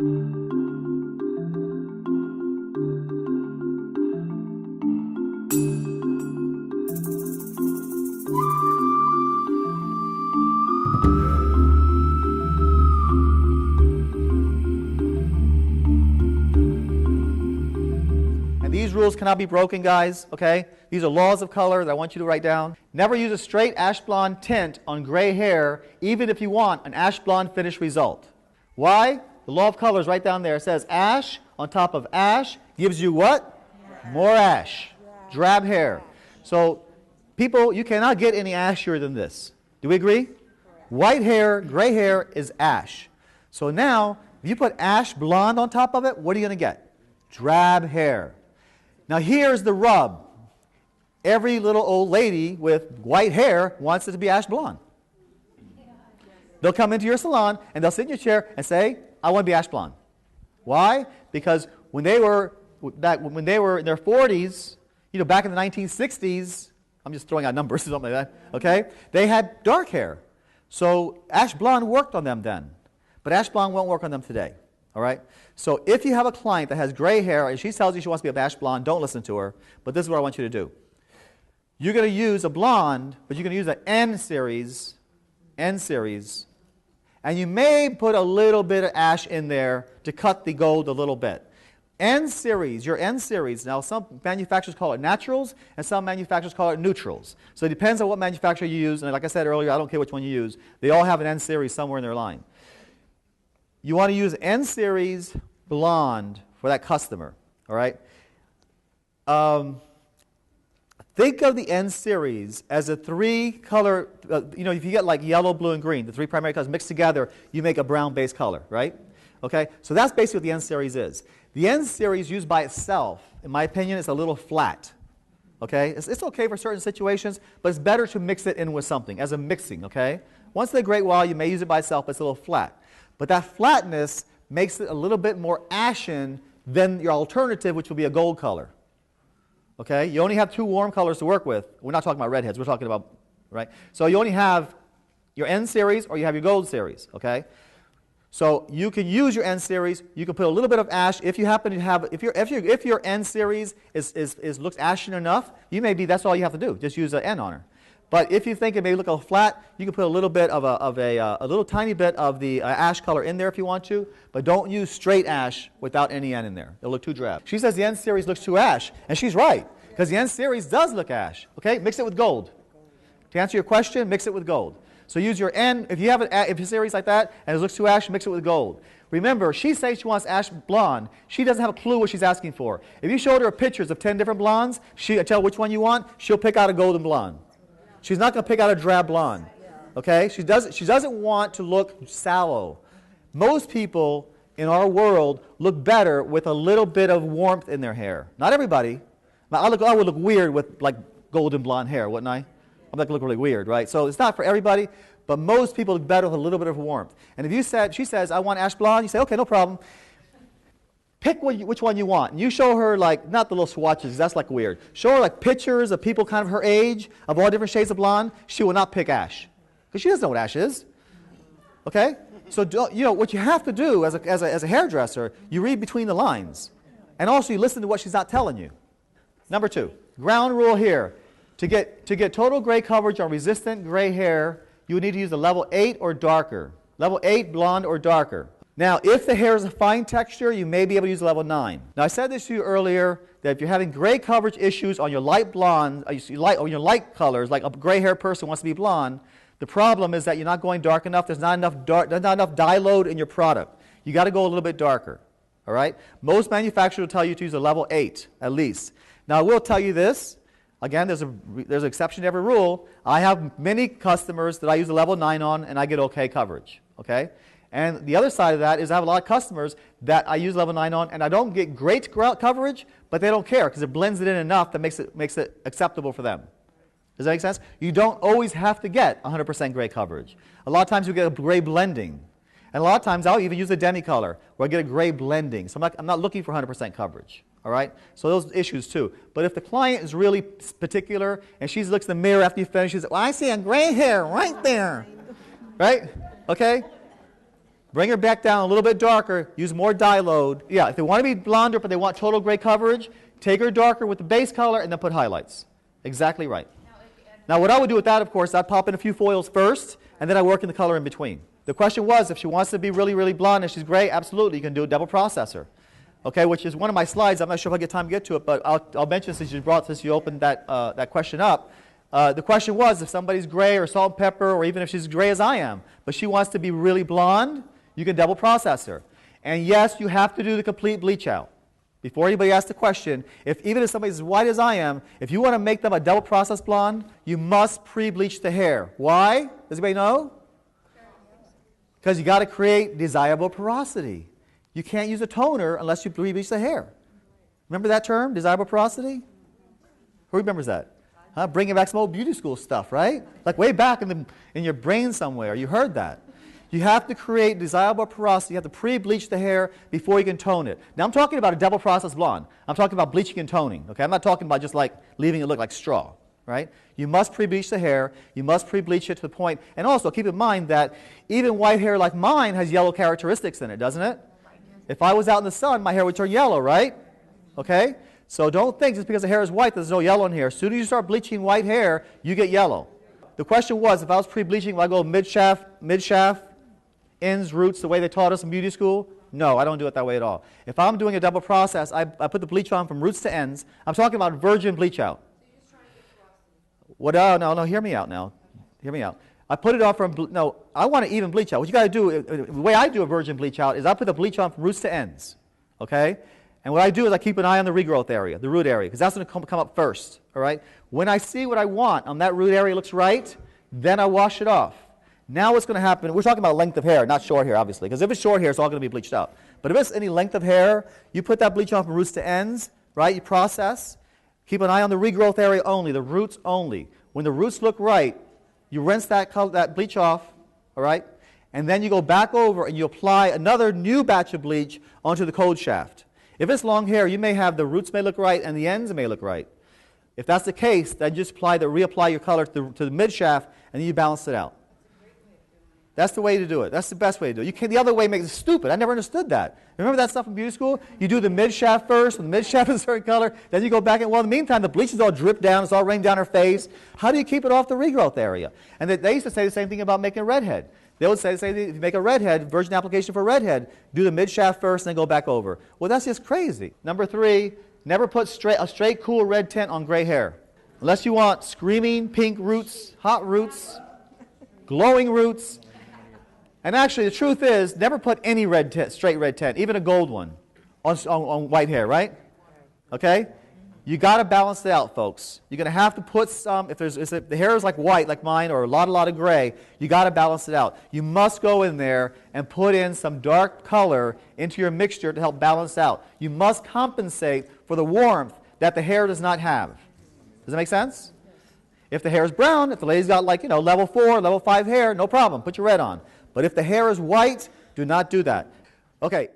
These rules cannot be broken, guys, okay? These are laws of color that I want you to write down. Never use a straight ash blonde tint on gray hair, even if you want an ash blonde finish result. Why? The law of color is right down there. It says ash on top of ash gives you what? More ash. Drab hair. So, people, you cannot get any ashier than this. Do we agree? White hair, gray hair is ash. So now, if you put ash blonde on top of it, what are you going to get? Drab hair. Now here's the rub. Every little old lady with white hair wants it to be ash blonde. They'll come into your salon and they'll sit in your chair and say, I want to be ash blonde. Why? Because when they were in their 40s, back in the 1960s, I'm just throwing out numbers or something like that, okay? They had dark hair. So ash blonde worked on them then. But ash blonde won't work on them today. All right? So if you have a client that has gray hair and she tells you she wants to be a ash blonde, don't listen to her. But this is what I want you to do. You're going to use a blonde, but you're going to use an N series, and you may put a little bit of ash in there to cut the gold a little bit. N series, your N series. Now some manufacturers call it naturals and some manufacturers call it neutrals. So it depends on what manufacturer you use. And like I said earlier, I don't care which one you use. They all have an N series somewhere in their line. You want to use N series blonde for that customer, all right? Think of the N series as a three-color, if you get like yellow, blue, and green, the three primary colors mixed together, you make a brown-based color, right? Okay, so that's basically what the N series is. The N series used by itself, in my opinion, is a little flat, okay? It's okay for certain situations, but it's better to mix it in with something, as a mixing, okay? Once in a great while, you may use it by itself, but it's a little flat. But that flatness makes it a little bit more ashen than your alternative, which will be a gold color. Okay? You only have two warm colors to work with. We're not talking about redheads. We're talking about, right? So you only have your N series or you have your gold series. Okay? So you can use your N series. You can put a little bit of ash. If you happen to have, if your N series looks ashen enough, that's all you have to do. Just use an N on her. But if you think it may look a little flat, you can put a little bit of a little tiny bit of the ash color in there if you want to, but don't use straight ash without any N in there. It'll look too drab. She says the N series looks too ash, and she's right, because the N series does look ash. Okay, mix it with gold. To answer your question, mix it with gold. So use your N, if you have a series like that and it looks too ash, mix it with gold. Remember, she says she wants ash blonde. She doesn't have a clue what she's asking for. If you showed her pictures of 10 different blondes, she'll tell which one you want, she'll pick out a golden blonde. She's not going to pick out a drab blonde, okay? She doesn't want to look sallow. Most people in our world look better with a little bit of warmth in their hair. Not everybody. I would look weird with like golden blonde hair, wouldn't I? I'm not going to look really weird, right? So it's not for everybody, but most people look better with a little bit of warmth. And if she says, I want ash blonde, you say, okay, no problem. Pick which one you want. And you show her, like, not the little swatches, that's like weird. Show her like pictures of people kind of her age, of all different shades of blonde. She will not pick ash. Because she doesn't know what ash is. Okay? So, what you have to do as a hairdresser, you read between the lines. And also you listen to what she's not telling you. Number 2, ground rule here. To get total gray coverage on resistant gray hair, you would need to use the level 8 or darker. Level 8 blonde or darker. Now, if the hair is a fine texture, you may be able to use level 9. Now, I said this to you earlier, that if you're having gray coverage issues on your light blonde, or your light colors, like a gray hair person wants to be blonde, the problem is that you're not going dark enough. There's not enough dye load in your product. You got to go a little bit darker. All right? Most manufacturers will tell you to use a level 8 at least. Now, I will tell you this. Again, there's an exception to every rule. I have many customers that I use a level 9 on, and I get okay coverage. Okay? And the other side of that is I have a lot of customers that I use level 9 on, and I don't get great coverage, but they don't care because it blends it in enough that makes it acceptable for them. Does that make sense? You don't always have to get 100% gray coverage. A lot of times you get a gray blending. And a lot of times I'll even use a demi-color where I get a gray blending. So I'm not looking for 100% coverage. All right? So those issues too. But if the client is really particular and she looks in the mirror after you finish, she says, well, I see a gray hair right there. Right? Okay? Bring her back down a little bit darker. Use more dye load. Yeah, if they want to be blonder but they want total gray coverage, take her darker with the base color and then put highlights. Exactly right. Now what I would do with that, of course, I'd pop in a few foils first, and then I work in the color in between. The question was, if she wants to be really, really blonde and she's gray, absolutely, you can do a double processor. Okay, which is one of my slides. I'm not sure if I get time to get to it, but I'll mention since you opened that question up. The question was, if somebody's gray or salt and pepper, or even if she's gray as I am, but she wants to be really blonde, you can double process her. And yes, you have to do the complete bleach out. Before anybody asks the question, even if somebody's as white as I am, if you want to make them a double process blonde, you must pre-bleach the hair. Why? Does anybody know? Because you got to create desirable porosity. You can't use a toner unless you pre-bleach the hair. Remember that term, desirable porosity? Who remembers that? Huh? Bringing back some old beauty school stuff, right? Like way back in your brain somewhere, you heard that. You have to create desirable porosity. You have to pre-bleach the hair before you can tone it. Now I'm talking about a double process blonde. I'm talking about bleaching and toning. Okay? I'm not talking about just like leaving it look like straw. Right? You must pre-bleach the hair. You must pre-bleach it to the point. And also keep in mind that even white hair like mine has yellow characteristics in it, doesn't it? If I was out in the sun, my hair would turn yellow, right? Okay? So don't think just because the hair is white there's no yellow in here. As soon as you start bleaching white hair, you get yellow. The question was, if I was pre-bleaching, would I go mid-shaft, ends, roots, the way they taught us in beauty school? No, I don't do it that way at all. If I'm doing a double process, I put the bleach on from roots to ends. I'm talking about virgin bleach out. What? Oh, no, hear me out now. Hear me out. I put it on from, no, I want to even bleach out. What you got to do, the way I do a virgin bleach out is I put the bleach on from roots to ends, okay? And what I do is I keep an eye on the regrowth area, the root area, because that's going to come up first, all right? When I see what I want on that root area looks right, then I wash it off. Now what's going to happen, we're talking about length of hair, not short hair, obviously, because if it's short hair, it's all going to be bleached out. But if it's any length of hair, you put that bleach on from roots to ends, right? You process. Keep an eye on the regrowth area only, the roots only. When the roots look right, you rinse that bleach off, all right? And then you go back over and you apply another new batch of bleach onto the cold shaft. If it's long hair, you may have the roots may look right and the ends may look right. If that's the case, then just reapply your color to the mid shaft and then you balance it out. That's the way to do it. That's the best way to do it. The other way makes it stupid. I never understood that. Remember that stuff in beauty school? You do the mid shaft first, when the mid shaft is a certain color, then you go back and, well, in the meantime, the bleach is all dripped down, it's all raining down her face. How do you keep it off the regrowth area? And they used to say the same thing about making a redhead. They would say, if you make a redhead, virgin application for redhead, do the mid shaft first and then go back over. Well, that's just crazy. Number 3, never put a straight cool red tint on gray hair. Unless you want screaming pink roots, hot roots, glowing roots. And actually, the truth is, never put any red tint, straight red tint, even a gold one, on white hair, right? Okay? You got to balance it out, folks. You're going to have to put some, if the hair is like white, like mine, or a lot of gray, you got to balance it out. You must go in there and put in some dark color into your mixture to help balance out. You must compensate for the warmth that the hair does not have. Does that make sense? If the hair is brown, if the lady's got like, level 4, level 5 hair, no problem, put your red on. But if the hair is white, do not do that. Okay.